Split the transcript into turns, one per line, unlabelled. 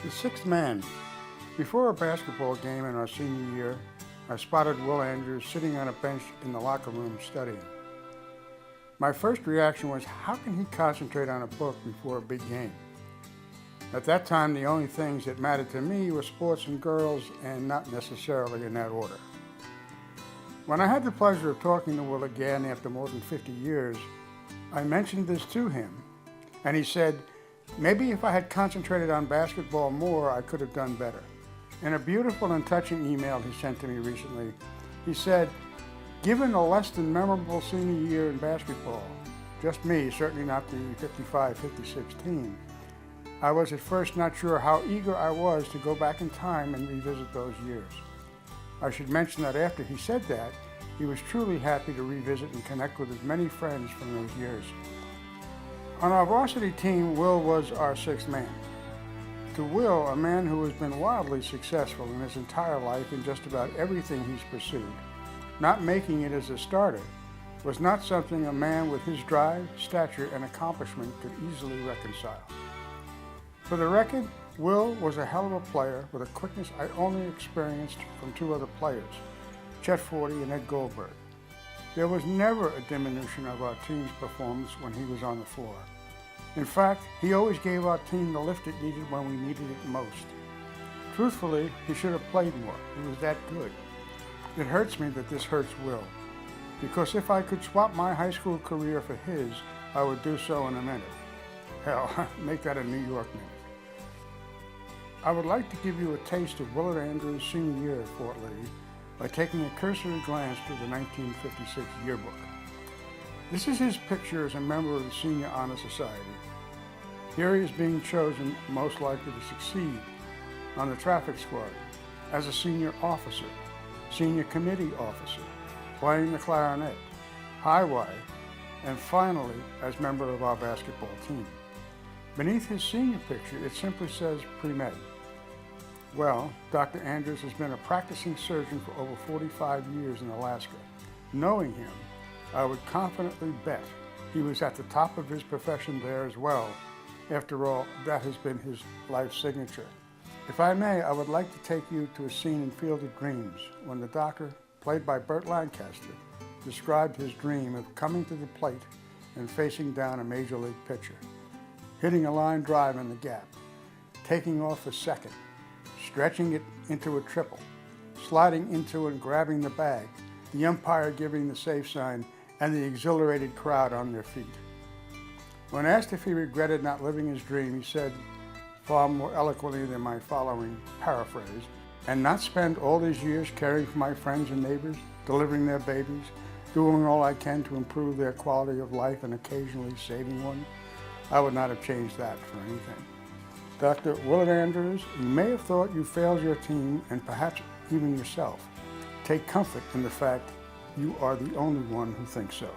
The sixth man. Before a basketball game in our senior year, I spotted Will Andrews sitting on a bench in the locker room studying. My first reaction was, how can he concentrate on a book before a big game? At that time, the only things that mattered to me were sports and girls, and not necessarily in that order. When I had the pleasure of talking to Will again after more than 50 years, I mentioned this to him, and he said, maybe if I had concentrated on basketball more, I could have done better. In a beautiful and touching email he sent to me recently, he said, given a less than memorable senior year in basketball, just me, certainly not the 55-56 team, I was at first not sure how eager I was to go back in time and revisit those years. I should mention that after he said that, he was truly happy to revisit and connect with as many friends from those years. On our varsity team, Will was our sixth man. To Will, a man who has been wildly successful in his entire life in just about everything he's pursued, not making it as a starter was not something a man with his drive, stature, and accomplishment could easily reconcile. For the record, Will was a hell of a player with a quickness I only experienced from two other players, Chet Forty and Ed Goldberg. There was never a diminution of our team's performance when he was on the floor. In fact, he always gave our team the lift it needed when we needed it most. Truthfully, he should have played more. He was that good. It hurts me that this hurts Will, because if I could swap my high school career for his, I would do so in a minute. Hell, make that a New York minute. I would like to give you a taste of Willard Andrews' senior year at Fort Lee by taking a cursory glance through the 1956 yearbook. This is his picture as a member of the Senior Honor Society. Here he is being chosen most likely to succeed on the traffic squad, as a senior officer, senior committee officer, playing the clarinet, high Y, and finally as member of our basketball team. Beneath his senior picture, it simply says pre-med. Well, Dr. Andrews has been a practicing surgeon for over 45 years in Alaska. Knowing him, I would confidently bet he was at the top of his profession there as well. After all, that has been his life signature. If I may, I would like to take you to a scene in Field of Dreams when the doctor, played by Burt Lancaster, described his dream of coming to the plate and facing down a major league pitcher, hitting a line drive in the gap, taking off a second, stretching it into a triple, sliding into and grabbing the bag, the umpire giving the safe sign, and the exhilarated crowd on their feet. When asked if he regretted not living his dream, he said, far more eloquently than my following paraphrase, and not spend all these years caring for my friends and neighbors, delivering their babies, doing all I can to improve their quality of life and occasionally saving one. I would not have changed that for anything. Dr. Willard Andrews, you may have thought you failed your team and perhaps even yourself. Take comfort in the fact you are the only one who thinks so.